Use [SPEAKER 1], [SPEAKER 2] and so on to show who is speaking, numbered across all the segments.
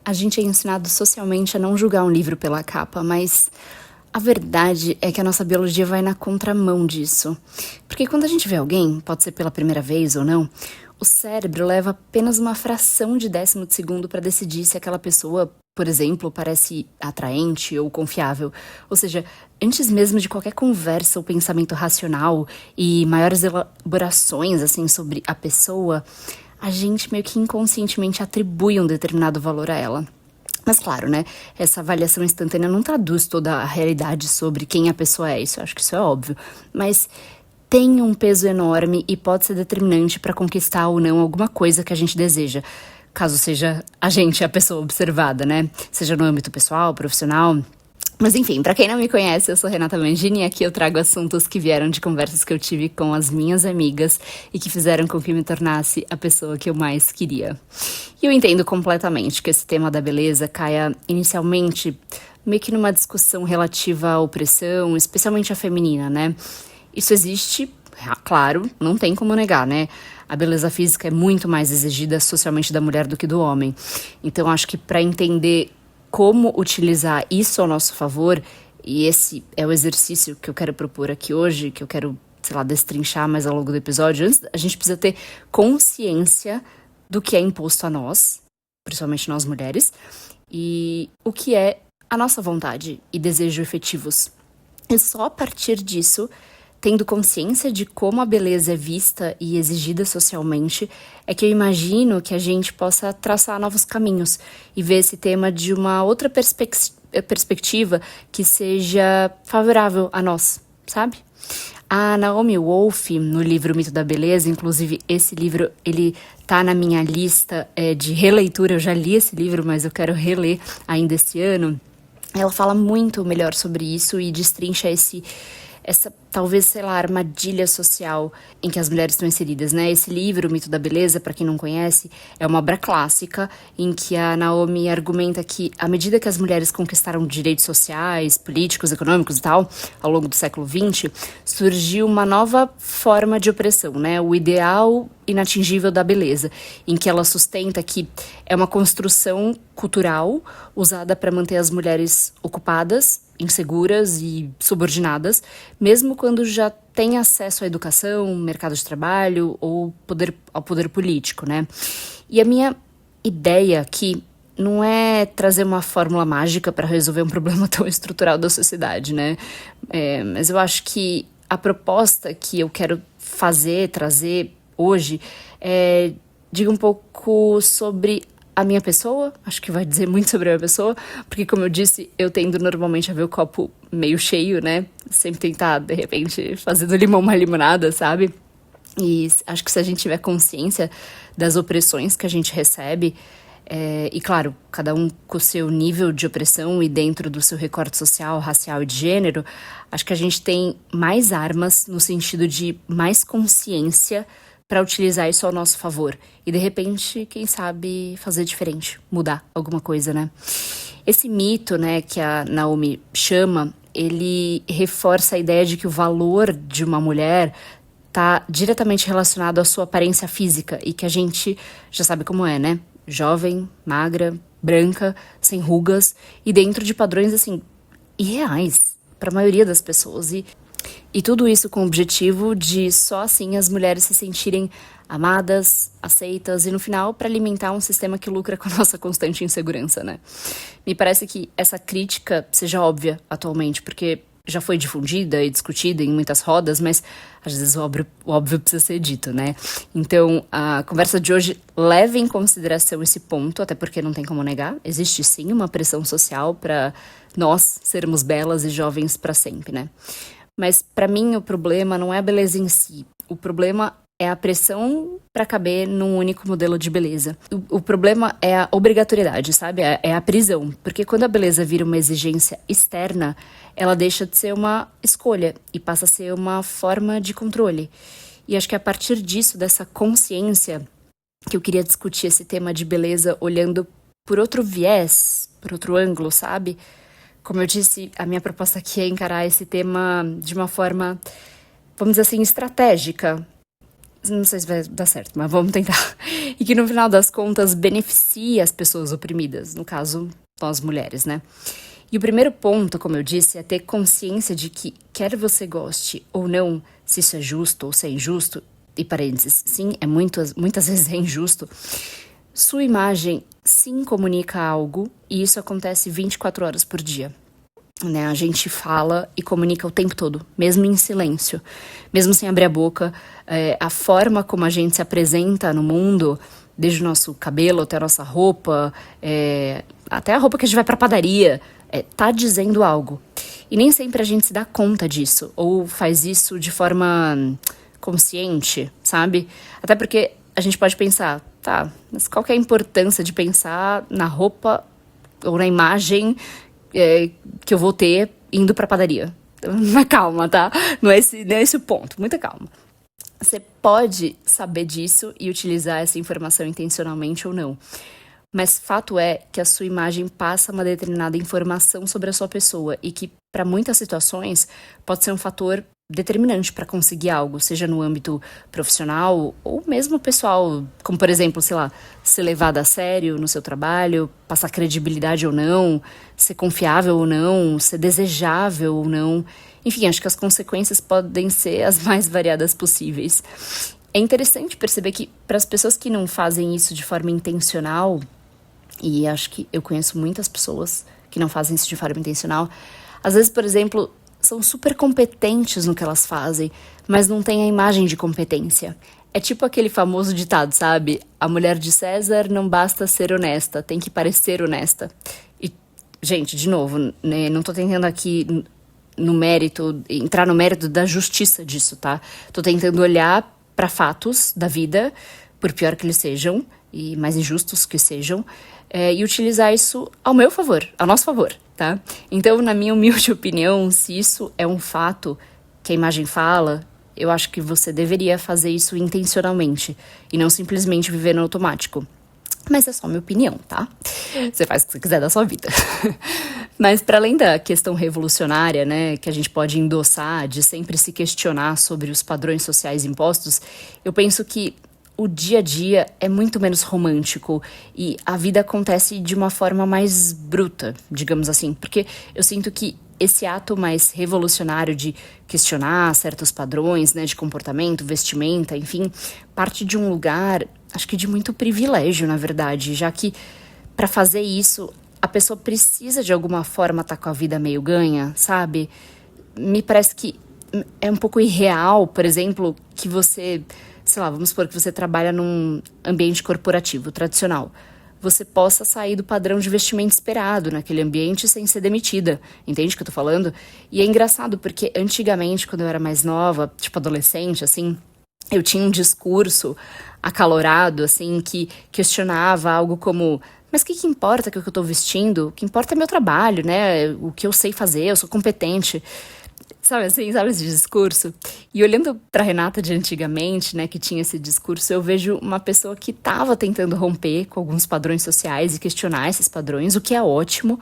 [SPEAKER 1] A gente é ensinado socialmente a não julgar um livro pela capa, mas a verdade é que a nossa biologia vai na contramão disso. Porque quando a gente vê alguém, pode ser pela primeira vez ou não, o cérebro leva apenas uma fração de décimo de segundo para decidir se aquela pessoa, por exemplo, parece atraente ou confiável. Ou seja, antes mesmo de qualquer conversa ou pensamento racional e maiores elaborações assim sobre a pessoa, a gente meio que inconscientemente atribui um determinado valor a ela. Mas claro, né, essa avaliação instantânea não traduz toda a realidade sobre quem a pessoa é, isso eu acho que isso é óbvio, mas tem um peso enorme e pode ser determinante para conquistar ou não alguma coisa que a gente deseja, caso seja a gente a pessoa observada, né, seja no âmbito pessoal, profissional. Mas enfim, pra quem não me conhece, eu sou Renata Mangini e aqui eu trago assuntos que vieram de conversas que eu tive com as minhas amigas e que fizeram com que eu me tornasse a pessoa que eu mais queria. E eu entendo completamente que esse tema da beleza caia inicialmente meio que numa discussão relativa à opressão, especialmente a feminina, né? Isso existe, claro, não tem como negar, né? A beleza física é muito mais exigida socialmente da mulher do que do homem. Então acho que pra entender como utilizar isso ao nosso favor, e esse é o exercício que eu quero propor aqui hoje, que eu quero, sei lá, destrinchar mais ao longo do episódio. Antes, a gente precisa ter consciência do que é imposto a nós, principalmente nós mulheres, e o que é a nossa vontade e desejo efetivos. E só a partir disso, tendo consciência de como a beleza é vista e exigida socialmente, é que eu imagino que a gente possa traçar novos caminhos e ver esse tema de uma outra perspectiva que seja favorável a nós, sabe? A Naomi Wolf, no livro O Mito da Beleza, inclusive esse livro, ele tá na minha lista de releitura, eu já li esse livro, mas eu quero reler ainda esse ano. Ela fala muito melhor sobre isso e destrincha essa, talvez, sei lá, armadilha social em que as mulheres estão inseridas, né? Esse livro, O Mito da Beleza, para quem não conhece, é uma obra clássica em que a Naomi argumenta que, à medida que as mulheres conquistaram direitos sociais, políticos, econômicos e tal, ao longo do século XX, surgiu uma nova forma de opressão, né? O ideal inatingível da beleza, em que ela sustenta que é uma construção cultural usada para manter as mulheres ocupadas, inseguras e subordinadas, mesmo quando já têm acesso à educação, mercado de trabalho ou ao poder político, né? E a minha ideia aqui não é trazer uma fórmula mágica para resolver um problema tão estrutural da sociedade, né? Mas eu acho que a proposta que eu quero trazer hoje, diga um pouco sobre a minha pessoa, acho que vai dizer muito sobre a minha pessoa, porque como eu disse, eu tendo normalmente a ver o copo meio cheio, né? Sempre tentar, de repente, fazer do limão uma limonada, sabe? E acho que se a gente tiver consciência das opressões que a gente recebe, e claro, cada um com o seu nível de opressão e dentro do seu recorte social, racial e de gênero, acho que a gente tem mais armas no sentido de mais consciência para utilizar isso ao nosso favor. E de repente, quem sabe fazer diferente, mudar alguma coisa, né? Esse mito, né, que a Naomi chama, ele reforça a ideia de que o valor de uma mulher tá diretamente relacionado à sua aparência física e que a gente já sabe como é, né? Jovem, magra, branca, sem rugas e dentro de padrões, assim, irreais para a maioria das pessoas. E tudo isso com o objetivo de só assim as mulheres se sentirem amadas, aceitas e no final para alimentar um sistema que lucra com a nossa constante insegurança, né? Me parece que essa crítica seja óbvia atualmente, porque já foi difundida e discutida em muitas rodas, mas às vezes o óbvio precisa ser dito, né? Então, a conversa de hoje leva em consideração esse ponto, até porque não tem como negar, existe sim uma pressão social para nós sermos belas e jovens para sempre, né? Mas para mim o problema não é a beleza em si, o problema é a pressão para caber num único modelo de beleza. O problema é a obrigatoriedade, sabe? É a prisão. Porque quando a beleza vira uma exigência externa, ela deixa de ser uma escolha e passa a ser uma forma de controle. E acho que é a partir disso, dessa consciência, que eu queria discutir esse tema de beleza olhando por outro viés, por outro ângulo, sabe? Como eu disse, a minha proposta aqui é encarar esse tema de uma forma, vamos dizer assim, estratégica. Não sei se vai dar certo, mas vamos tentar. e que no final das contas beneficia as pessoas oprimidas, no caso, nós mulheres, né? E o primeiro ponto, como eu disse, é ter consciência de que, quer você goste ou não, se isso é justo ou se é injusto, e parênteses, sim, muitas vezes é injusto, sua imagem sim comunica algo e isso acontece 24 horas por dia. Né? A gente fala e comunica o tempo todo, mesmo em silêncio, mesmo sem abrir a boca. A forma como a gente se apresenta no mundo, desde o nosso cabelo até a nossa roupa, até a roupa que a gente vai pra padaria, tá dizendo algo. E nem sempre a gente se dá conta disso, ou faz isso de forma consciente, sabe? Até porque a gente pode pensar, tá, mas qual que é a importância de pensar na roupa ou na imagem que eu vou ter indo pra padaria? Calma, tá? Não é esse o ponto, muita calma. Você pode saber disso e utilizar essa informação intencionalmente ou não. Mas fato é que a sua imagem passa uma determinada informação sobre a sua pessoa e que, para muitas situações, pode ser um fator determinante para conseguir algo, seja no âmbito profissional ou mesmo pessoal, como por exemplo, sei lá, ser levado a sério no seu trabalho, passar credibilidade ou não, ser confiável ou não, ser desejável ou não. Enfim, acho que as consequências podem ser as mais variadas possíveis. É interessante perceber que para as pessoas que não fazem isso de forma intencional, e acho que eu conheço muitas pessoas que não fazem isso de forma intencional, às vezes, por exemplo, são super competentes no que elas fazem, mas não têm a imagem de competência. É tipo aquele famoso ditado, sabe? A mulher de César não basta ser honesta, tem que parecer honesta. E, gente, de novo, né, não tô tentando aqui entrar no mérito da justiça disso, tá? Tô tentando olhar para fatos da vida, por pior que eles sejam, e mais injustos que sejam, e utilizar isso ao meu favor, ao nosso favor, tá? Então, na minha humilde opinião, se isso é um fato que a imagem fala, eu acho que você deveria fazer isso intencionalmente e não simplesmente viver no automático. Mas é só minha opinião, tá? Você faz o que você quiser da sua vida. Mas para além da questão revolucionária, né, que a gente pode endossar de sempre se questionar sobre os padrões sociais impostos, eu penso que o dia a dia é muito menos romântico e a vida acontece de uma forma mais bruta, digamos assim, porque eu sinto que esse ato mais revolucionário de questionar certos padrões, né, de comportamento, vestimenta, enfim, parte de um lugar, acho que de muito privilégio, na verdade, já que para fazer isso a pessoa precisa de alguma forma estar com a vida meio ganha, sabe? Me parece que é um pouco irreal, por exemplo, que você, sei lá, vamos supor que você trabalha num ambiente corporativo tradicional. Você possa sair do padrão de vestimento esperado naquele ambiente sem ser demitida. Entende o que eu tô falando? E é engraçado porque antigamente, quando eu era mais nova, tipo adolescente, assim, eu tinha um discurso acalorado, assim, que questionava algo como: mas o que importa que eu tô vestindo? O que importa é meu trabalho, né? O que eu sei fazer, eu sou competente. Sabe assim, sabe esse discurso? E olhando pra Renata de antigamente, né, que tinha esse discurso, eu vejo uma pessoa que tava tentando romper com alguns padrões sociais e questionar esses padrões, o que é ótimo.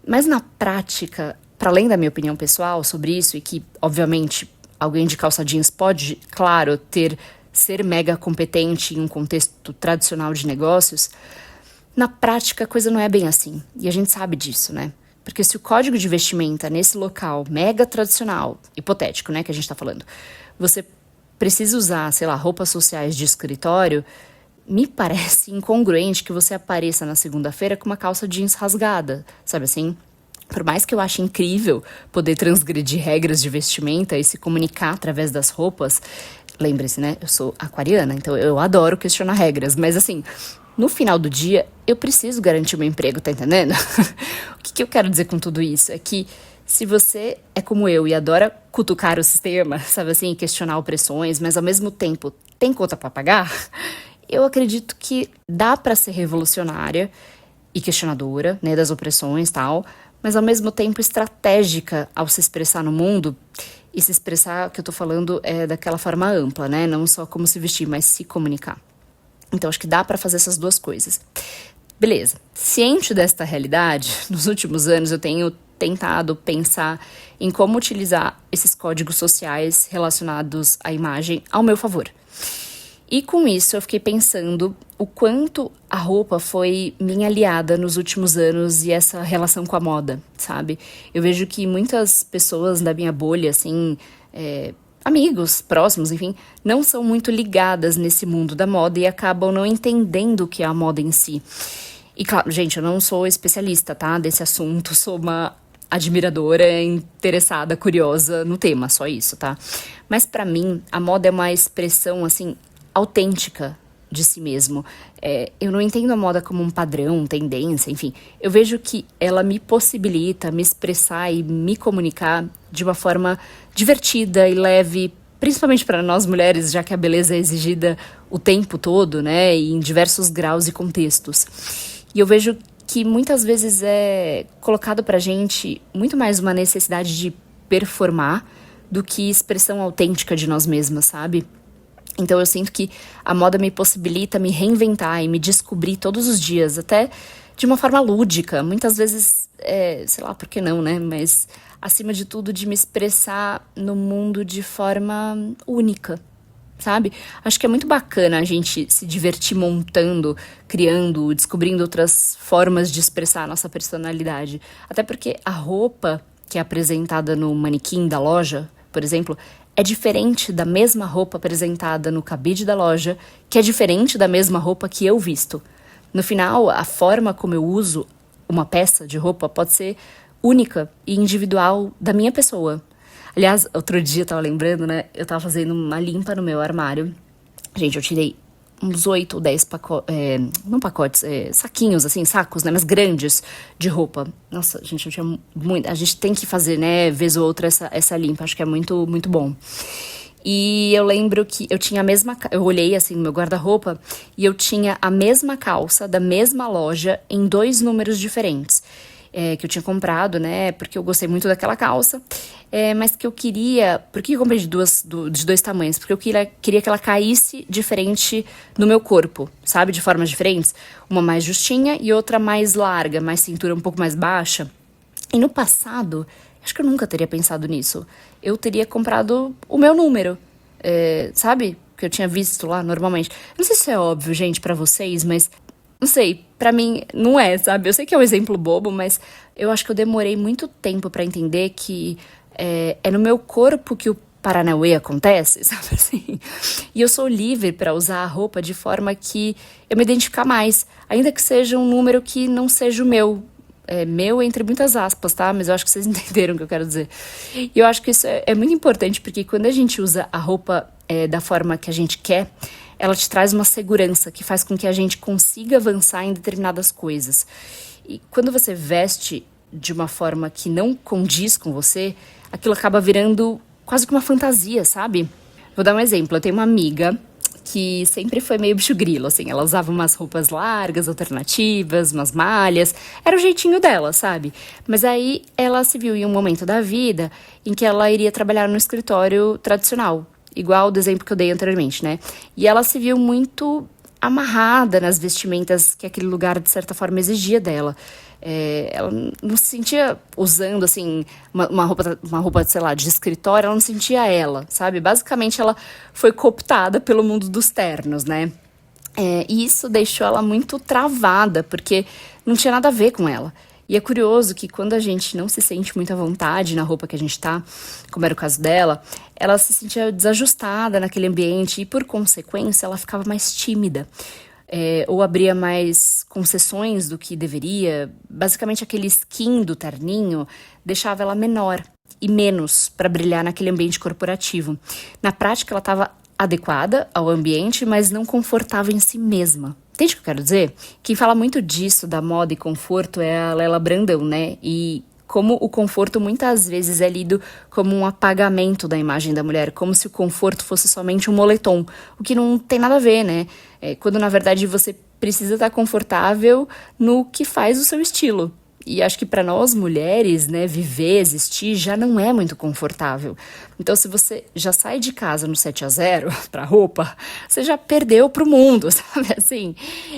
[SPEAKER 1] Mas na prática, para além da minha opinião pessoal sobre isso, e que, obviamente, alguém de calça jeans pode, claro, ser mega competente em um contexto tradicional de negócios, na prática a coisa não é bem assim. E a gente sabe disso, né? Porque se o código de vestimenta nesse local mega tradicional, hipotético, né, que a gente tá falando, você precisa usar, sei lá, roupas sociais de escritório, me parece incongruente que você apareça na segunda-feira com uma calça jeans rasgada, sabe assim? Por mais que eu ache incrível poder transgredir regras de vestimenta e se comunicar através das roupas, lembre-se, né, eu sou aquariana, então eu adoro questionar regras, mas assim, no final do dia, eu preciso garantir meu emprego, tá entendendo? O que eu quero dizer com tudo isso? É que se você é como eu e adora cutucar o sistema, sabe assim, questionar opressões, mas ao mesmo tempo tem conta pra pagar, eu acredito que dá pra ser revolucionária e questionadora, né, das opressões e tal, mas ao mesmo tempo estratégica ao se expressar no mundo. E se expressar, que eu tô falando, é daquela forma ampla, né? Não só como se vestir, mas se comunicar. Então, acho que dá para fazer essas duas coisas. Beleza. Ciente desta realidade, nos últimos anos eu tenho tentado pensar em como utilizar esses códigos sociais relacionados à imagem ao meu favor. E com isso eu fiquei pensando o quanto a roupa foi minha aliada nos últimos anos e essa relação com a moda, sabe? Eu vejo que muitas pessoas da minha bolha, assim, amigos próximos, enfim, não são muito ligadas nesse mundo da moda e acabam não entendendo o que é a moda em si. E claro, gente, eu não sou especialista, tá, desse assunto, sou uma admiradora, interessada, curiosa no tema, só isso, tá? Mas pra mim, a moda é uma expressão, assim, autêntica de si mesmo. Eu não entendo a moda como um padrão, tendência, enfim. Eu vejo que ela me possibilita me expressar e me comunicar de uma forma divertida e leve, principalmente para nós mulheres, já que a beleza é exigida o tempo todo, né, e em diversos graus e contextos. E eu vejo que muitas vezes é colocado pra gente muito mais uma necessidade de performar do que expressão autêntica de nós mesmas, sabe? Então eu sinto que a moda me possibilita me reinventar e me descobrir todos os dias, até de uma forma lúdica. Muitas vezes, sei lá, por que não, né? Mas, acima de tudo, de me expressar no mundo de forma única, sabe? Acho que é muito bacana a gente se divertir montando, criando, descobrindo outras formas de expressar a nossa personalidade. Até porque a roupa que é apresentada no manequim da loja, por exemplo, é diferente da mesma roupa apresentada no cabide da loja, que é diferente da mesma roupa que eu visto. No final, a forma como eu uso uma peça de roupa pode ser única e individual da minha pessoa. Aliás, outro dia eu tava lembrando, né? Eu tava fazendo uma limpa no meu armário. Gente, eu tirei uns 8 ou 10 não pacotes, saquinhos, assim, sacos, né? Mas grandes de roupa. Nossa, gente, eu tinha muito. A gente tem que fazer, né? Vez ou outra essa limpa. Acho que é muito, muito bom. E eu lembro que eu tinha a mesma. Eu olhei assim no meu guarda-roupa e eu tinha a mesma calça da mesma loja em 2 números diferentes. Que eu tinha comprado, né? Porque eu gostei muito daquela calça. Mas que eu queria. Por que eu comprei de 2 tamanhos? Porque eu queria que ela caísse diferente no meu corpo, sabe? De formas diferentes. Uma mais justinha e outra mais larga, mais cintura um pouco mais baixa. E no passado, acho que eu nunca teria pensado nisso. Eu teria comprado o meu número, sabe? Que eu tinha visto lá normalmente. Não sei se é óbvio, gente, pra vocês, mas não sei, pra mim não é, sabe? Eu sei que é um exemplo bobo, mas eu acho que eu demorei muito tempo pra entender que é no meu corpo que o Paranauê acontece, sabe assim? E eu sou livre pra usar a roupa de forma que eu me identificar mais, ainda que seja um número que não seja o meu. Meu entre muitas aspas, tá? Mas eu acho que vocês entenderam o que eu quero dizer. E eu acho que isso é muito importante, porque quando a gente usa a roupa da forma que a gente quer, ela te traz uma segurança que faz com que a gente consiga avançar em determinadas coisas. E quando você veste de uma forma que não condiz com você, aquilo acaba virando quase que uma fantasia, sabe? Vou dar um exemplo. Eu tenho uma amiga que sempre foi meio bicho grilo, assim. Ela usava umas roupas largas, alternativas, umas malhas. Era o jeitinho dela, sabe? Mas aí ela se viu em um momento da vida em que ela iria trabalhar no escritório tradicional, igual do exemplo que eu dei anteriormente, né? E ela se viu muito amarrada nas vestimentas que aquele lugar, de certa forma, exigia dela. Ela não se sentia usando, assim, uma roupa, sei lá, de escritório, ela não sentia ela, sabe? Basicamente, ela foi cooptada pelo mundo dos ternos, né? E isso deixou ela muito travada, porque não tinha nada a ver com ela. E é curioso que quando a gente não se sente muito à vontade na roupa que a gente tá, como era o caso dela, ela se sentia desajustada naquele ambiente e, por consequência, ela ficava mais tímida. Ou abria mais concessões do que deveria. Basicamente, aquele skin do terninho deixava ela menor e menos para brilhar naquele ambiente corporativo. Na prática, ela estava adequada ao ambiente, mas não confortável em si mesma. Entende o que eu quero dizer? Quem fala muito disso, da moda e conforto, é a Lela Brandão, né? E como o conforto muitas vezes é lido como um apagamento da imagem da mulher, como se o conforto fosse somente um moletom, o que não tem nada a ver, né? Quando na verdade você precisa estar confortável no que faz o seu estilo. E acho que para nós mulheres, né, viver, existir, já não é muito confortável. Então, se você já sai de casa no 7-0 pra roupa, você já perdeu pro mundo, sabe? Assim,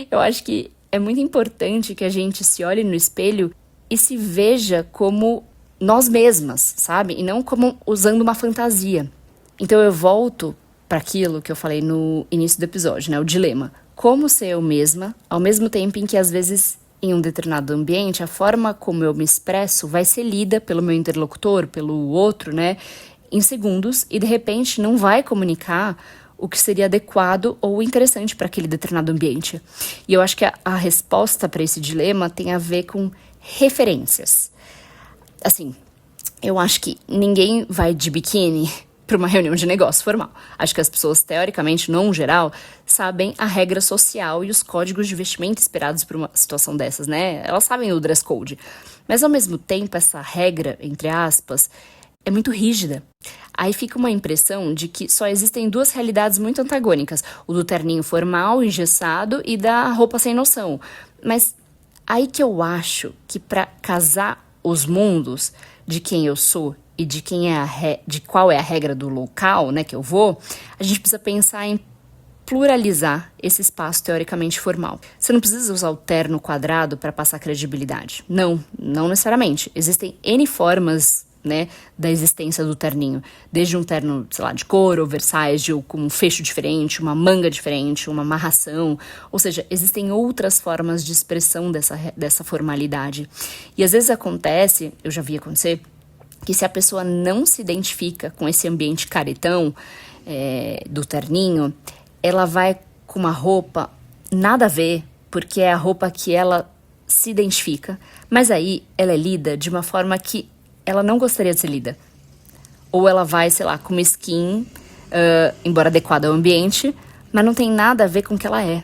[SPEAKER 1] eu acho que é muito importante que a gente se olhe no espelho e se veja como nós mesmas, sabe? E não como usando uma fantasia. Então, eu volto para aquilo que eu falei no início do episódio, né? O dilema. Como ser eu mesma, ao mesmo tempo em que às vezes em um determinado ambiente, a forma como eu me expresso vai ser lida pelo meu interlocutor, pelo outro, né? Em segundos, e de repente não vai comunicar o que seria adequado ou interessante para aquele determinado ambiente. E eu acho que a resposta para esse dilema tem a ver com referências. Assim, eu acho que ninguém vai de biquíni para uma reunião de negócio formal. Acho que as pessoas, teoricamente, no geral, sabem a regra social e os códigos de vestimenta esperados por uma situação dessas, né? Elas sabem o dress code. Mas, ao mesmo tempo, essa regra, entre aspas, é muito rígida. Aí fica uma impressão de que só existem duas realidades muito antagônicas. O do terninho formal, engessado, e da roupa sem noção. Mas aí que eu acho que para casar os mundos de quem eu sou e de quem é de qual é a regra do local, né, que eu vou, a gente precisa pensar em pluralizar esse espaço teoricamente formal. Você não precisa usar o terno quadrado para passar credibilidade. Não necessariamente. Existem N formas, né, da existência do terninho. Desde um terno, sei lá, de couro, oversize, ou com um fecho diferente, uma manga diferente, uma amarração. Ou seja, existem outras formas de expressão dessa formalidade. E às vezes acontece, eu já vi acontecer, que se a pessoa não se identifica com esse ambiente caretão do terninho, ela vai com uma roupa nada a ver, porque é a roupa que ela se identifica, mas aí ela é lida de uma forma que ela não gostaria de ser lida. Ou ela vai, sei lá, com uma skin, embora adequada ao ambiente, mas não tem nada a ver com o que ela é.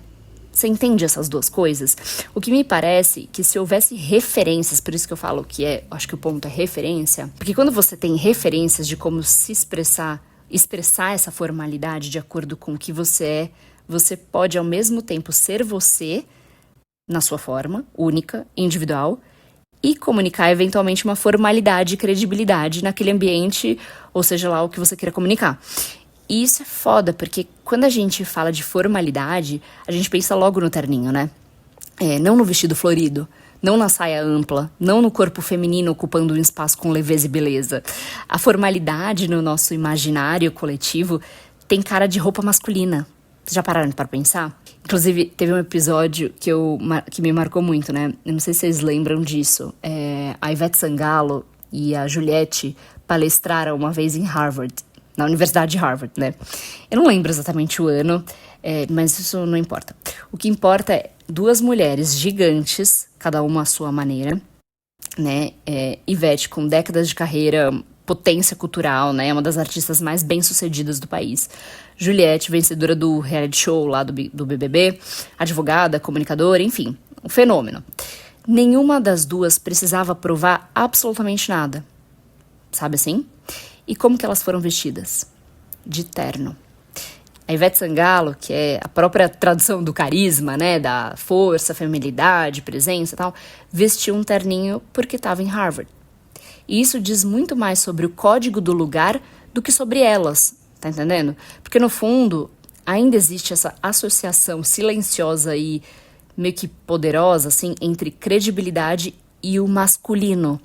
[SPEAKER 1] Você entende essas duas coisas? O que me parece que se houvesse referências, por isso que eu falo que acho que o ponto é referência, porque quando você tem referências de como se expressar essa formalidade de acordo com o que você é, você pode ao mesmo tempo ser você, na sua forma, única, individual, e comunicar eventualmente uma formalidade e credibilidade naquele ambiente, ou seja lá o que você queira comunicar. E isso é foda, porque quando a gente fala de formalidade, a gente pensa logo no terninho, né? Não no vestido florido, não na saia ampla, não no corpo feminino ocupando um espaço com leveza e beleza. A formalidade no nosso imaginário coletivo tem cara de roupa masculina. Vocês já pararam para pensar? Inclusive, teve um episódio que me marcou muito, né? Eu não sei se vocês lembram disso. A Ivete Sangalo e a Juliette palestraram uma vez em Harvard, na Universidade de Harvard, né? Eu não lembro exatamente o ano, mas isso não importa. O que importa é duas mulheres gigantes, cada uma à sua maneira, né? Ivete com décadas de carreira, potência cultural, né? Uma das artistas mais bem-sucedidas do país. Juliette, vencedora do reality show lá do BBB, advogada, comunicadora, enfim, um fenômeno. Nenhuma das duas precisava provar absolutamente nada. Sabe assim? E como que elas foram vestidas? De terno. A Ivete Sangalo, que é a própria tradução do carisma, né, da força, feminilidade, presença e tal, vestiu um terninho porque estava em Harvard. E isso diz muito mais sobre o código do lugar do que sobre elas, tá entendendo? Porque no fundo, ainda existe essa associação silenciosa e meio que poderosa, assim, entre credibilidade e o masculino,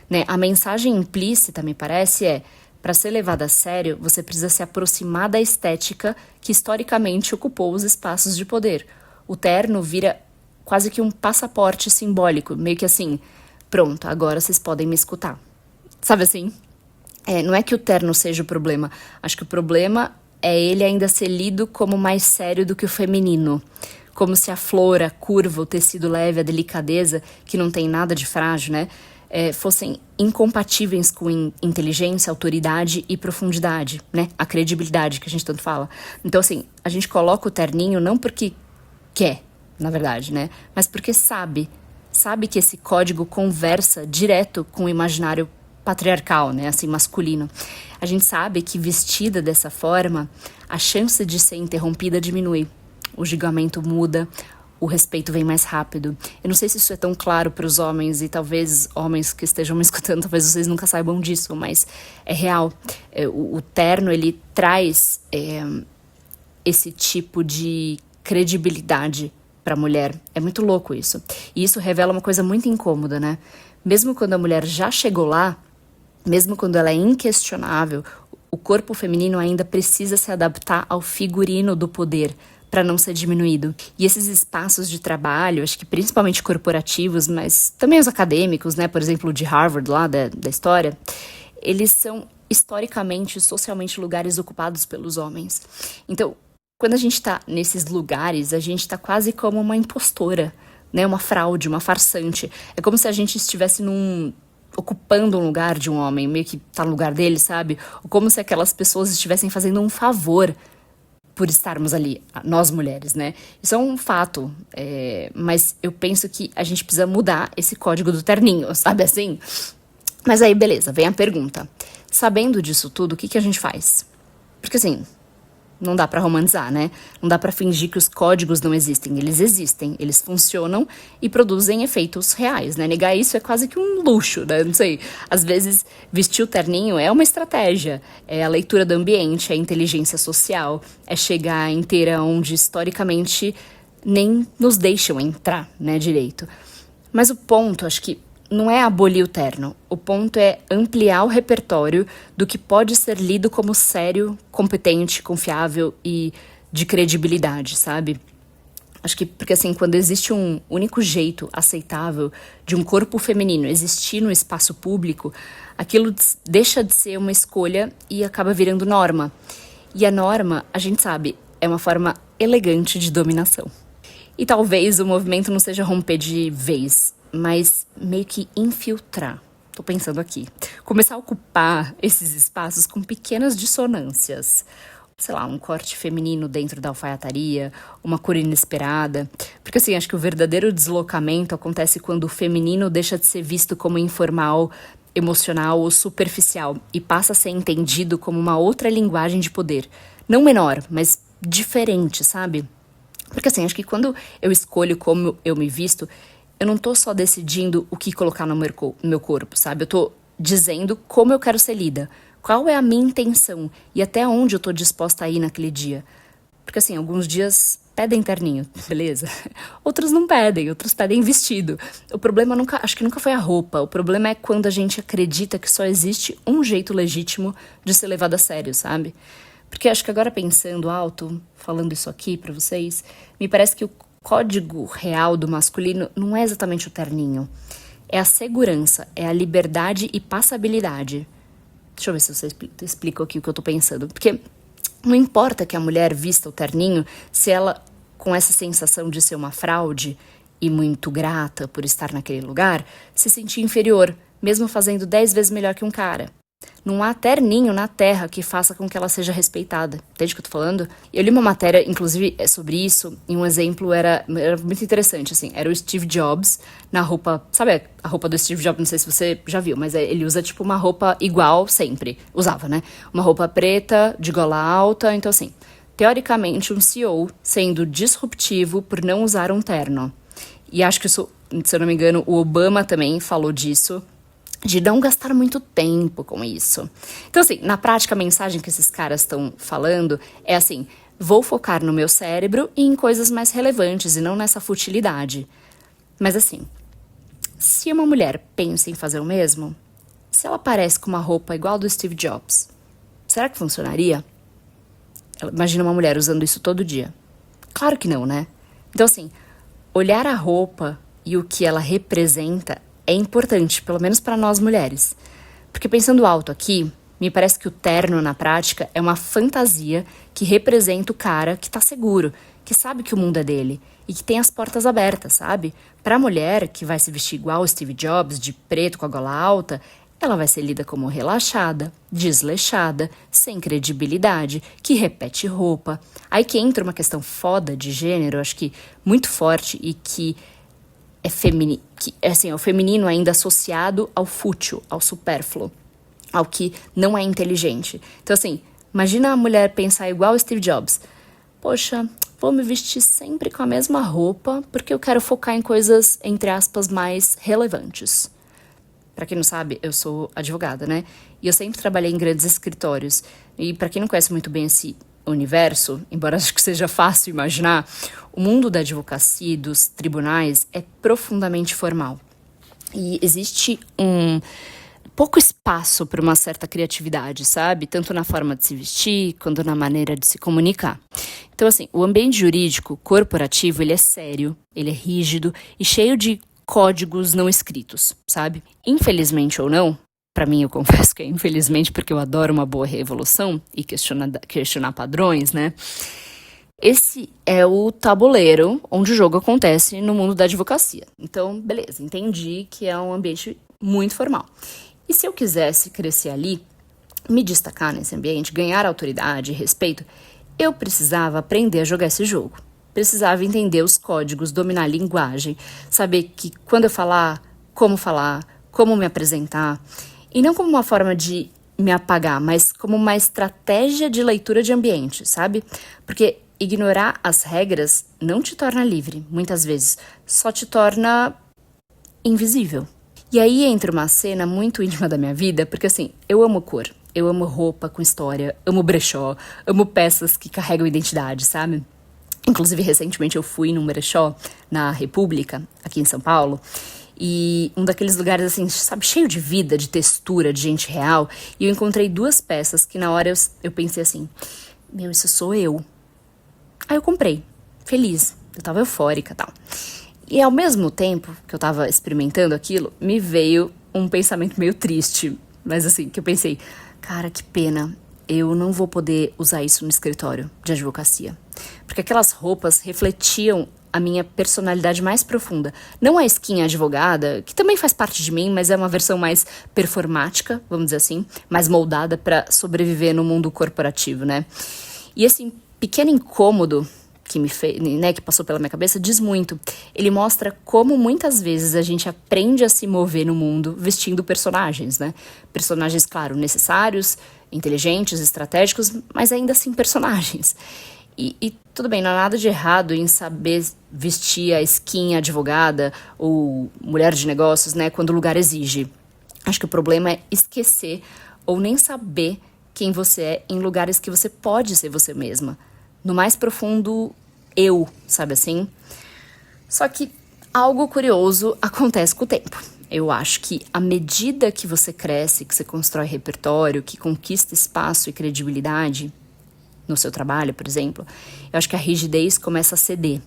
[SPEAKER 1] né? A mensagem implícita, me parece, para ser levada a sério, você precisa se aproximar da estética que historicamente ocupou os espaços de poder. O terno vira quase que um passaporte simbólico, meio que assim, pronto, agora vocês podem me escutar. Sabe assim? Não é que o terno seja o problema, acho que o problema é ele ainda ser lido como mais sério do que o feminino. Como se a flor, a curva, o tecido leve, a delicadeza, que não tem nada de frágil, né? Fossem incompatíveis com inteligência, autoridade e profundidade, né? A credibilidade que a gente tanto fala. Então, assim, a gente coloca o terninho não porque quer, na verdade, né? Mas porque sabe que esse código conversa direto com o imaginário patriarcal, né? Assim, masculino. A gente sabe que vestida dessa forma, a chance de ser interrompida diminui. O julgamento muda, o respeito vem mais rápido. Eu não sei se isso é tão claro para os homens, e talvez homens que estejam me escutando, talvez vocês nunca saibam disso, mas é real. O terno, ele traz esse tipo de credibilidade para a mulher. É muito louco isso. E isso revela uma coisa muito incômoda, né? Mesmo quando a mulher já chegou lá, mesmo quando ela é inquestionável, o corpo feminino ainda precisa se adaptar ao figurino do poder para não ser diminuído. E esses espaços de trabalho, acho que principalmente corporativos, mas também os acadêmicos, né, por exemplo, de Harvard lá da história, eles são historicamente e socialmente lugares ocupados pelos homens. Então, quando a gente tá nesses lugares, a gente tá quase como uma impostora, né, uma fraude, uma farsante. É como se a gente estivesse ocupando um lugar de um homem, meio que tá no lugar dele, sabe? Ou como se aquelas pessoas estivessem fazendo um favor por estarmos ali, nós mulheres, né? Isso é um fato, mas eu penso que a gente precisa mudar esse código do terninho, sabe assim? Mas aí, beleza, vem a pergunta. Sabendo disso tudo, o que a gente faz? Porque assim, não dá pra romantizar, né? Não dá pra fingir que os códigos não existem. Eles existem, eles funcionam e produzem efeitos reais, né? Negar isso é quase que um luxo, né? Não sei. Às vezes, vestir o terninho é uma estratégia. É a leitura do ambiente, é a inteligência social, é chegar inteira onde historicamente nem nos deixam entrar, né, direito. Mas o ponto, acho que não é abolir o terno. O ponto é ampliar o repertório do que pode ser lido como sério, competente, confiável e de credibilidade, sabe? Acho que porque assim, quando existe um único jeito aceitável de um corpo feminino existir no espaço público, aquilo deixa de ser uma escolha e acaba virando norma. E a norma, a gente sabe, é uma forma elegante de dominação. E talvez o movimento não seja romper de vez, mas meio que infiltrar. Tô pensando aqui. Começar a ocupar esses espaços com pequenas dissonâncias. Sei lá, um corte feminino dentro da alfaiataria, uma cor inesperada. Porque assim, acho que o verdadeiro deslocamento acontece quando o feminino deixa de ser visto como informal, emocional ou superficial e passa a ser entendido como uma outra linguagem de poder. Não menor, mas diferente, sabe? Porque assim, acho que quando eu escolho como eu me visto, eu não tô só decidindo o que colocar no meu corpo, sabe? Eu tô dizendo como eu quero ser lida, qual é a minha intenção e até onde eu tô disposta a ir naquele dia. Porque assim, alguns dias pedem terninho, beleza? Outros não pedem, outros pedem vestido. O problema acho que nunca foi a roupa. O problema é quando a gente acredita que só existe um jeito legítimo de ser levado a sério, sabe? Porque acho que agora pensando alto, falando isso aqui pra vocês, me parece que o código real do masculino não é exatamente o terninho. É a segurança, é a liberdade e passabilidade. Deixa eu ver se eu explico aqui o que eu tô pensando. Porque não importa que a mulher vista o terninho, se ela, com essa sensação de ser uma fraude e muito grata por estar naquele lugar, se sentir inferior, mesmo fazendo 10 vezes melhor que um cara. Não há terninho na Terra que faça com que ela seja respeitada. Entende o que eu tô falando? Eu li uma matéria, inclusive, sobre isso, e um exemplo era muito interessante, assim. Era o Steve Jobs na roupa... Sabe a roupa do Steve Jobs? Não sei se você já viu, mas ele usa, tipo, uma roupa igual sempre. Usava, né? Uma roupa preta, de gola alta. Então, assim, teoricamente, um CEO sendo disruptivo por não usar um terno. E acho que isso, se eu não me engano, o Obama também falou disso, de não gastar muito tempo com isso. Então, assim, na prática, a mensagem que esses caras estão falando é assim: vou focar no meu cérebro e em coisas mais relevantes e não nessa futilidade. Mas assim, se uma mulher pensa em fazer o mesmo, se ela aparece com uma roupa igual a do Steve Jobs, será que funcionaria? Imagina uma mulher usando isso todo dia. Claro que não, né? Então, assim, olhar a roupa e o que ela representa é importante, pelo menos para nós mulheres. Porque pensando alto aqui, me parece que o terno, na prática, é uma fantasia que representa o cara que tá seguro, que sabe que o mundo é dele e que tem as portas abertas, sabe? Pra mulher que vai se vestir igual o Steve Jobs, de preto com a gola alta, ela vai ser lida como relaxada, desleixada, sem credibilidade, que repete roupa. Aí que entra uma questão foda de gênero, acho que muito forte e que é o feminino ainda associado ao fútil, ao supérfluo, ao que não é inteligente. Então, assim, imagina a mulher pensar igual o Steve Jobs. Poxa, vou me vestir sempre com a mesma roupa porque eu quero focar em coisas, entre aspas, mais relevantes. Pra quem não sabe, eu sou advogada, né? E eu sempre trabalhei em grandes escritórios. E pra quem não conhece muito bem esse universo, embora acho que seja fácil imaginar, o mundo da advocacia e dos tribunais é profundamente formal. E existe pouco espaço para uma certa criatividade, sabe? Tanto na forma de se vestir, quanto na maneira de se comunicar. Então, assim, o ambiente jurídico corporativo, ele é sério, ele é rígido e cheio de códigos não escritos, sabe? Infelizmente ou não, para mim eu confesso que é infelizmente porque eu adoro uma boa revolução e questionar padrões, né? Esse é o tabuleiro onde o jogo acontece no mundo da advocacia. Então, beleza, entendi que é um ambiente muito formal. E se eu quisesse crescer ali, me destacar nesse ambiente, ganhar autoridade e respeito, eu precisava aprender a jogar esse jogo. Precisava entender os códigos, dominar a linguagem, saber que quando eu falar, como me apresentar. E não como uma forma de me apagar, mas como uma estratégia de leitura de ambiente, sabe? Porque ignorar as regras não te torna livre, muitas vezes, só te torna invisível. E aí entra uma cena muito íntima da minha vida, porque assim, eu amo cor, eu amo roupa com história, amo brechó, amo peças que carregam identidade, sabe? Inclusive, recentemente eu fui num brechó na República, aqui em São Paulo, e um daqueles lugares assim, sabe, cheio de vida, de textura, de gente real, e eu encontrei 2 peças que na hora eu pensei assim, meu, isso sou eu. Aí eu comprei, feliz, eu tava eufórica e tal. E ao mesmo tempo que eu tava experimentando aquilo, me veio um pensamento meio triste. Mas assim, que eu pensei, cara, que pena, eu não vou poder usar isso no escritório de advocacia. Porque aquelas roupas refletiam a minha personalidade mais profunda. Não a skin advogada, que também faz parte de mim, mas é uma versão mais performática, vamos dizer assim, mais moldada pra sobreviver no mundo corporativo, né? E esse pequeno incômodo que me fez, né, que passou pela minha cabeça, diz muito. Ele mostra como muitas vezes a gente aprende a se mover no mundo vestindo personagens, né? Personagens, claro, necessários, inteligentes, estratégicos, mas ainda assim personagens. E tudo bem, não há nada de errado em saber vestir a skin advogada ou mulher de negócios, né, quando o lugar exige. Acho que o problema é esquecer ou nem saber quem você é em lugares que você pode ser você mesma. No mais profundo eu, sabe assim? Só que algo curioso acontece com o tempo. Eu acho que à medida que você cresce, que você constrói repertório, que conquista espaço e credibilidade no seu trabalho, por exemplo, eu acho que a rigidez começa a ceder.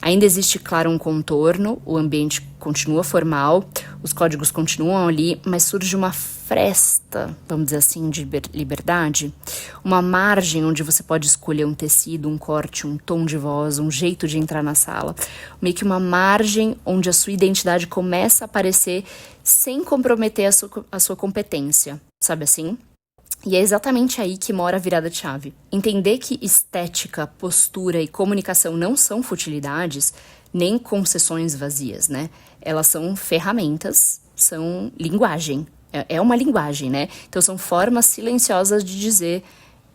[SPEAKER 1] Ainda existe, claro, um contorno, o ambiente continua formal, os códigos continuam ali, mas surge uma fresta, vamos dizer assim, de liberdade, uma margem onde você pode escolher um tecido, um corte, um tom de voz, um jeito de entrar na sala, meio que uma margem onde a sua identidade começa a aparecer sem comprometer a sua competência, sabe assim? E é exatamente aí que mora a virada de chave. Entender que estética, postura e comunicação não são futilidades, nem concessões vazias, né? Elas são ferramentas, são linguagem. É uma linguagem, né? Então são formas silenciosas de dizer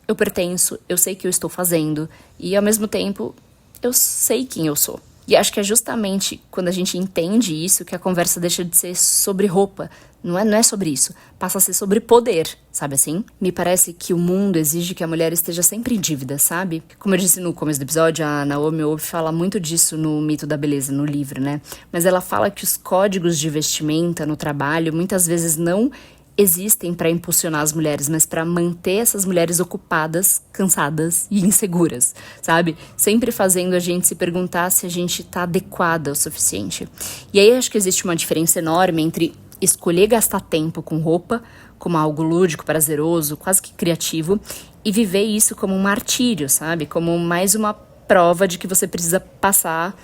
[SPEAKER 1] eu pertenço, eu sei o que eu estou fazendo e ao mesmo tempo eu sei quem eu sou. E acho que é justamente quando a gente entende isso que a conversa deixa de ser sobre roupa. Não é sobre isso. Passa a ser sobre poder, sabe assim? Me parece que o mundo exige que a mulher esteja sempre em dívida, sabe? Como eu disse no começo do episódio, a Naomi Wolf fala muito disso no Mito da Beleza, no livro, né? Mas ela fala que os códigos de vestimenta no trabalho muitas vezes não existem para impulsionar as mulheres, mas para manter essas mulheres ocupadas, cansadas e inseguras, sabe? Sempre fazendo a gente se perguntar se a gente tá adequada o suficiente. E aí acho que existe uma diferença enorme entre escolher gastar tempo com roupa, como algo lúdico, prazeroso, quase que criativo, e viver isso como um martírio, sabe? Como mais uma prova de que você precisa passar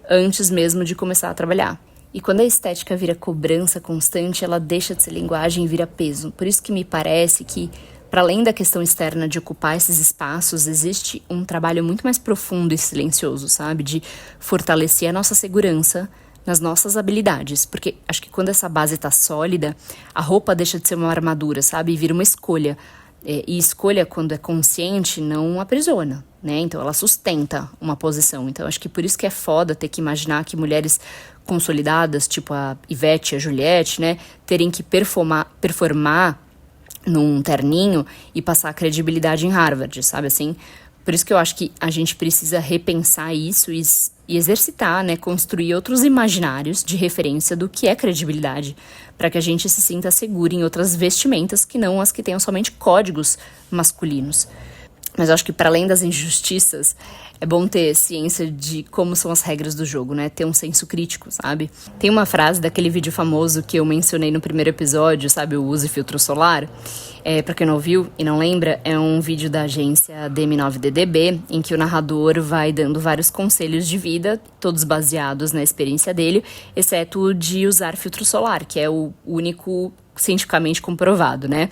[SPEAKER 1] antes mesmo de começar a trabalhar. E quando a estética vira cobrança constante, ela deixa de ser linguagem e vira peso. Por isso que me parece que, para além da questão externa de ocupar esses espaços, existe um trabalho muito mais profundo e silencioso, sabe? De fortalecer a nossa segurança nas nossas habilidades. Porque acho que quando essa base tá sólida, a roupa deixa de ser uma armadura, sabe? E vira uma escolha. E escolha, quando é consciente, não aprisiona, né? Então ela sustenta uma posição. Então acho que por isso que é foda ter que imaginar que mulheres consolidadas, tipo a Ivete, a Juliette, né, terem que performar num terninho e passar credibilidade em Harvard, sabe assim? Por isso que eu acho que a gente precisa repensar isso e e exercitar, né, construir outros imaginários de referência do que é credibilidade, para que a gente se sinta seguro em outras vestimentas que não as que tenham somente códigos masculinos. Mas eu acho que para além das injustiças, é bom ter ciência de como são as regras do jogo, né? Ter um senso crítico, sabe? Tem uma frase daquele vídeo famoso que eu mencionei no primeiro episódio, sabe? O Use Filtro Solar. Pra quem não viu e não lembra, é um vídeo da agência DM9DDB, em que o narrador vai dando vários conselhos de vida, todos baseados na experiência dele, exceto o de usar filtro solar, que é o único cientificamente comprovado, né?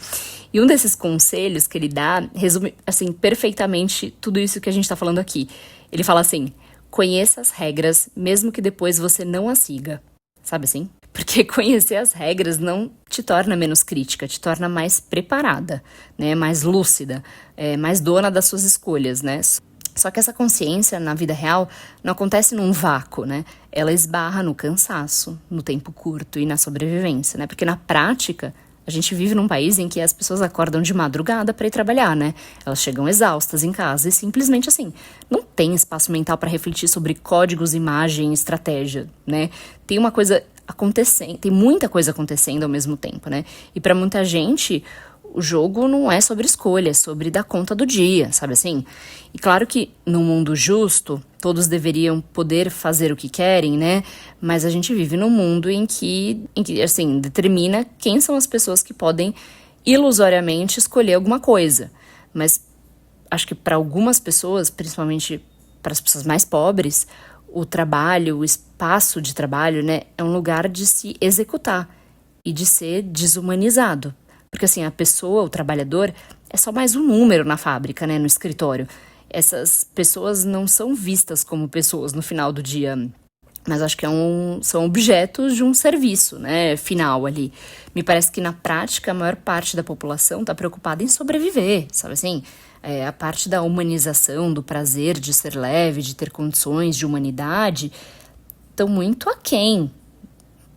[SPEAKER 1] E um desses conselhos que ele dá resume, assim, perfeitamente tudo isso que a gente tá falando aqui. Ele fala assim: conheça as regras, mesmo que depois você não as siga. Sabe assim? Porque conhecer as regras não te torna menos crítica, te torna mais preparada, né? Mais lúcida, mais dona das suas escolhas, né? Só que essa consciência, na vida real, não acontece num vácuo, né? Ela esbarra no cansaço, no tempo curto e na sobrevivência, né? Porque na prática, a gente vive num país em que as pessoas acordam de madrugada para ir trabalhar, né? Elas chegam exaustas em casa e simplesmente assim, não tem espaço mental para refletir sobre códigos, imagem, estratégia, né? Tem uma coisa acontecendo, tem muita coisa acontecendo ao mesmo tempo, né? E para muita gente, o jogo não é sobre escolha, é sobre dar conta do dia, sabe assim? E claro que num mundo justo, todos deveriam poder fazer o que querem, né? Mas a gente vive num mundo em que assim, determina quem são as pessoas que podem ilusoriamente escolher alguma coisa. Mas acho que para algumas pessoas, principalmente para as pessoas mais pobres, o trabalho, o espaço de trabalho, né, é um lugar de se executar e de ser desumanizado. Porque assim, a pessoa, o trabalhador, é só mais um número na fábrica, né, no escritório. Essas pessoas não são vistas como pessoas no final do dia, mas acho que são objetos de um serviço, né, final ali. Me parece que na prática a maior parte da população está preocupada em sobreviver, sabe assim? A parte da humanização, do prazer de ser leve, de ter condições de humanidade, estão muito aquém.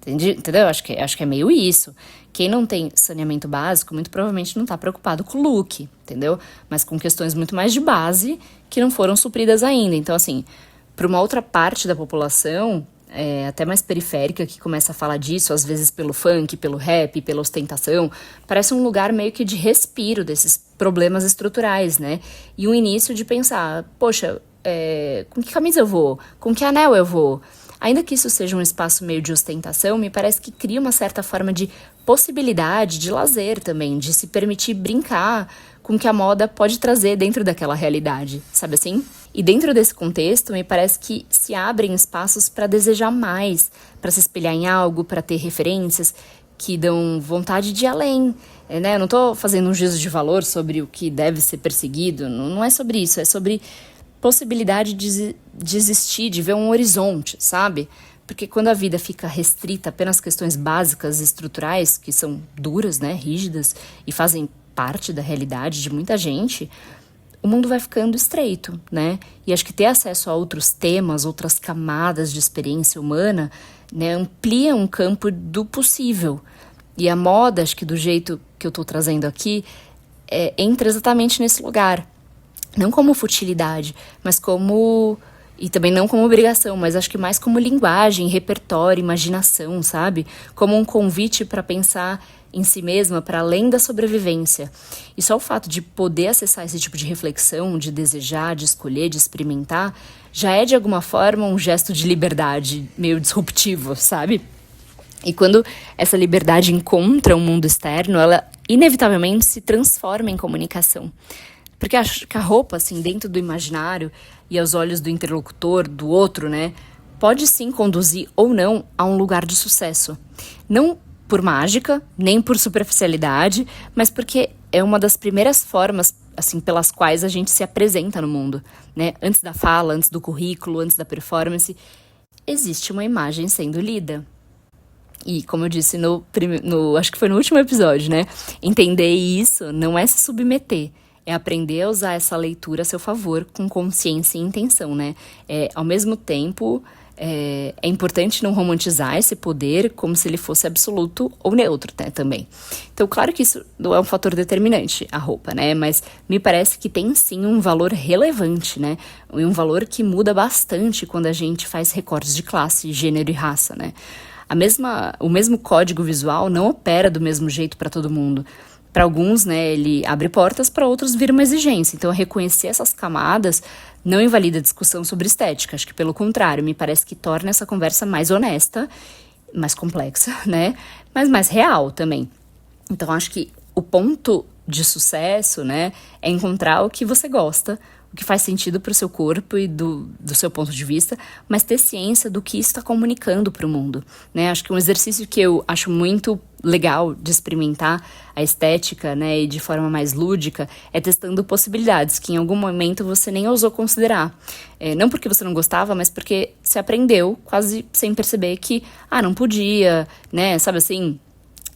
[SPEAKER 1] Entendeu? Acho que é meio isso. Quem não tem saneamento básico, muito provavelmente não está preocupado com o look, entendeu? Mas com questões muito mais de base que não foram supridas ainda. Então, assim, para uma outra parte da população, até mais periférica, que começa a falar disso, às vezes pelo funk, pelo rap, pela ostentação, parece um lugar meio que de respiro desses problemas estruturais, né? E um início de pensar, poxa, com que camisa eu vou? Com que anel eu vou? Ainda que isso seja um espaço meio de ostentação, me parece que cria uma certa forma de possibilidade de lazer também, de se permitir brincar com o que a moda pode trazer dentro daquela realidade, sabe assim? E dentro desse contexto, me parece que se abrem espaços para desejar mais, para se espelhar em algo, para ter referências que dão vontade de ir além, né? Eu não estou fazendo um juízo de valor sobre o que deve ser perseguido, não é sobre isso, é sobre possibilidade de existir, de ver um horizonte, sabe? Porque quando a vida fica restrita apenas a questões básicas e estruturais, que são duras, né, rígidas, e fazem parte da realidade de muita gente, o mundo vai ficando estreito, né? E acho que ter acesso a outros temas, outras camadas de experiência humana, né, amplia um campo do possível. E a moda, acho que do jeito que eu tô trazendo aqui, entra exatamente nesse lugar. Não como futilidade, mas como... E também não como obrigação, mas acho que mais como linguagem, repertório, imaginação, sabe? Como um convite para pensar em si mesma para além da sobrevivência. E só o fato de poder acessar esse tipo de reflexão, de desejar, de escolher, de experimentar, já é de alguma forma um gesto de liberdade meio disruptivo, sabe? E quando essa liberdade encontra um mundo externo, ela inevitavelmente se transforma em comunicação. Porque acho que a roupa, assim, dentro do imaginário e aos olhos do interlocutor, do outro, né, pode sim conduzir ou não a um lugar de sucesso. Não por mágica, nem por superficialidade, mas porque é uma das primeiras formas, assim, pelas quais a gente se apresenta no mundo, né? Antes da fala, antes do currículo, antes da performance, existe uma imagem sendo lida. E, como eu disse acho que foi no último episódio, né? Entender isso não é se submeter. É aprender a usar essa leitura a seu favor, com consciência e intenção, né? Ao mesmo tempo, É importante não romantizar esse poder como se ele fosse absoluto ou neutro, né, também. Então, claro que isso não é um fator determinante, a roupa, né? Mas me parece que tem sim um valor relevante, né? E um valor que muda bastante quando a gente faz recortes de classe, gênero e raça, né? O mesmo código visual não opera do mesmo jeito para todo mundo. Para alguns, né, ele abre portas, para outros vira uma exigência. Então, reconhecer essas camadas não invalida a discussão sobre estética. Acho que, pelo contrário, me parece que torna essa conversa mais honesta, mais complexa, né, mas mais real também. Então, acho que o ponto de sucesso, né, é encontrar o que você gosta, o que faz sentido para o seu corpo e do seu ponto de vista, mas ter ciência do que isso está comunicando para o mundo, né? Acho que um exercício que eu acho muito legal de experimentar a estética, né, e de forma mais lúdica, é testando possibilidades que em algum momento você nem ousou considerar. Não porque você não gostava, mas porque você aprendeu, quase sem perceber, que, não podia, né, sabe assim?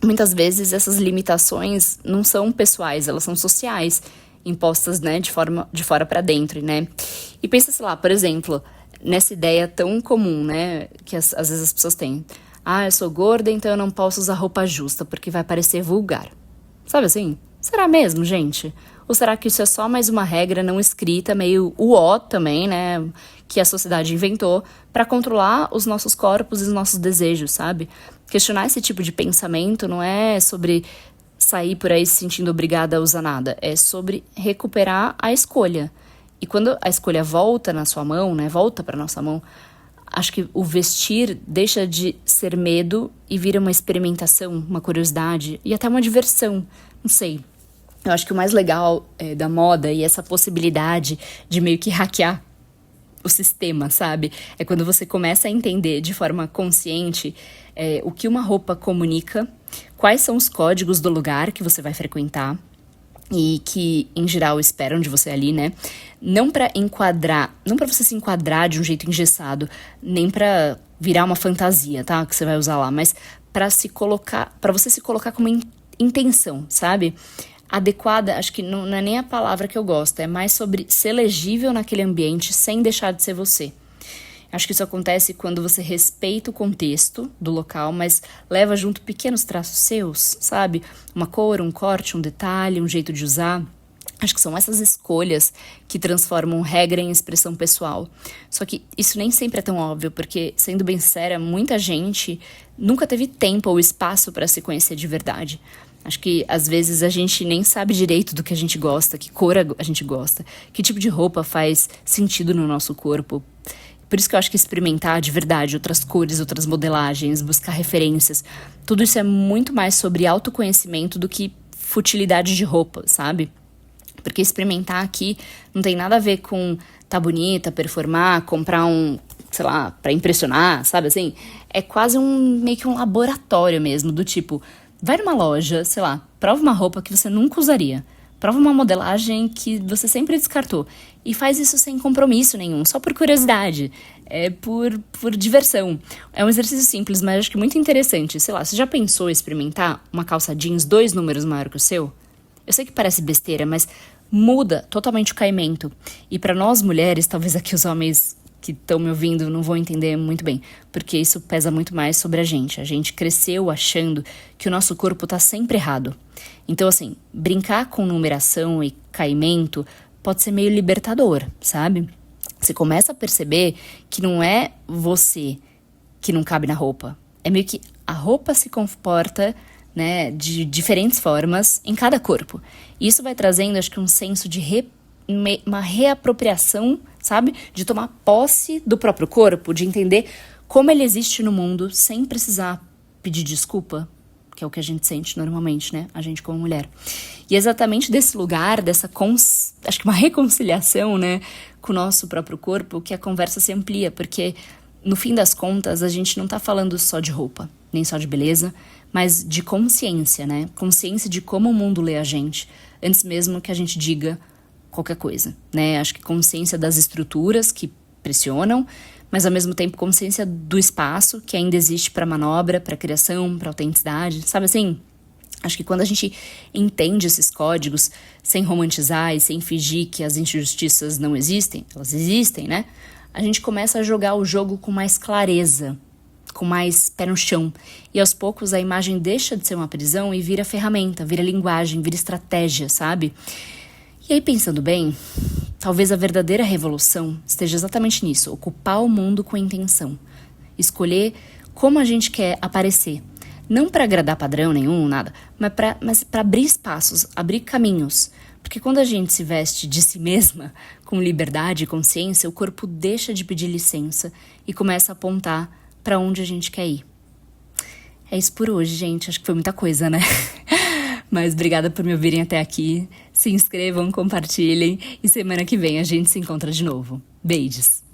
[SPEAKER 1] Muitas vezes essas limitações não são pessoais, elas são sociais, impostas, né, de fora para dentro, né? E pensa, sei lá, por exemplo, nessa ideia tão comum, né, que às vezes as pessoas têm. Eu sou gorda, então eu não posso usar roupa justa, porque vai parecer vulgar. Sabe assim? Será mesmo, gente? Ou será que isso é só mais uma regra não escrita, meio uó também, né, que a sociedade inventou para controlar os nossos corpos e os nossos desejos, sabe? Questionar esse tipo de pensamento não é sobre sair por aí se sentindo obrigada a usar nada. É sobre recuperar a escolha. E quando a escolha volta na sua mão, né, volta para nossa mão, acho que o vestir deixa de ser medo e vira uma experimentação, uma curiosidade e até uma diversão. Não sei. Eu acho que o mais legal da moda e essa possibilidade de meio que hackear o sistema, sabe? É quando você começa a entender de forma consciente o que uma roupa comunica, quais são os códigos do lugar que você vai frequentar e que, em geral, esperam de você ali, né? Não pra você se enquadrar de um jeito engessado, nem pra virar uma fantasia, tá? Que você vai usar lá, mas pra você se colocar como intenção, sabe? Adequada, acho que não é nem a palavra que eu gosto, é mais sobre ser legível naquele ambiente sem deixar de ser você. Acho que isso acontece quando você respeita o contexto do local, mas leva junto pequenos traços seus, sabe? Uma cor, um corte, um detalhe, um jeito de usar. Acho que são essas escolhas que transformam regra em expressão pessoal. Só que isso nem sempre é tão óbvio, porque, sendo bem sincera, muita gente nunca teve tempo ou espaço para se conhecer de verdade. Acho que, às vezes, a gente nem sabe direito do que a gente gosta, que cor a gente gosta, que tipo de roupa faz sentido no nosso corpo. Por isso que eu acho que experimentar de verdade outras cores, outras modelagens, buscar referências, tudo isso é muito mais sobre autoconhecimento do que futilidade de roupa, sabe? Porque experimentar aqui não tem nada a ver com tá bonita, performar, comprar sei lá, pra impressionar, sabe assim? É quase meio que um laboratório mesmo, do tipo, vai numa loja, sei lá, prova uma roupa que você nunca usaria. Prova uma modelagem que você sempre descartou. E faz isso sem compromisso nenhum, só por curiosidade. Por diversão. É um exercício simples, mas acho que muito interessante. Sei lá, você já pensou em experimentar uma calça jeans 2 números maior que o seu? Eu sei que parece besteira, mas muda totalmente o caimento. E para nós mulheres, talvez aqui os homens que estão me ouvindo não vão entender muito bem, porque isso pesa muito mais sobre a gente. A gente cresceu achando que o nosso corpo tá sempre errado. Então, assim, brincar com numeração e caimento pode ser meio libertador, sabe? Você começa a perceber que não é você que não cabe na roupa. É meio que a roupa se comporta, né, de diferentes formas em cada corpo. E isso vai trazendo, acho que, um senso de uma reapropriação, sabe? De tomar posse do próprio corpo, de entender como ele existe no mundo sem precisar pedir desculpa, que é o que a gente sente normalmente, né? A gente como mulher. E exatamente desse lugar, acho que uma reconciliação, né, com o nosso próprio corpo, que a conversa se amplia, porque no fim das contas a gente não tá falando só de roupa, nem só de beleza, mas de consciência, né? Consciência de como o mundo lê a gente, antes mesmo que a gente diga qualquer coisa, né? Acho que consciência das estruturas que pressionam, mas ao mesmo tempo consciência do espaço que ainda existe para manobra, para criação, para autenticidade, sabe assim? Acho que quando a gente entende esses códigos sem romantizar e sem fingir que as injustiças não existem, elas existem, né? a gente começa a jogar o jogo com mais clareza, com mais pé no chão. E aos poucos a imagem deixa de ser uma prisão e vira ferramenta, vira linguagem, vira estratégia, sabe? E aí, pensando bem, talvez a verdadeira revolução esteja exatamente nisso, ocupar o mundo com intenção. Escolher como a gente quer aparecer. Não para agradar padrão nenhum, nada, mas para abrir espaços, abrir caminhos. Porque quando a gente se veste de si mesma, com liberdade e consciência, o corpo deixa de pedir licença e começa a apontar para onde a gente quer ir. É isso por hoje, gente. Acho que foi muita coisa, né? Mas obrigada por me ouvirem até aqui. Se inscrevam, compartilhem e semana que vem a gente se encontra de novo. Beijos!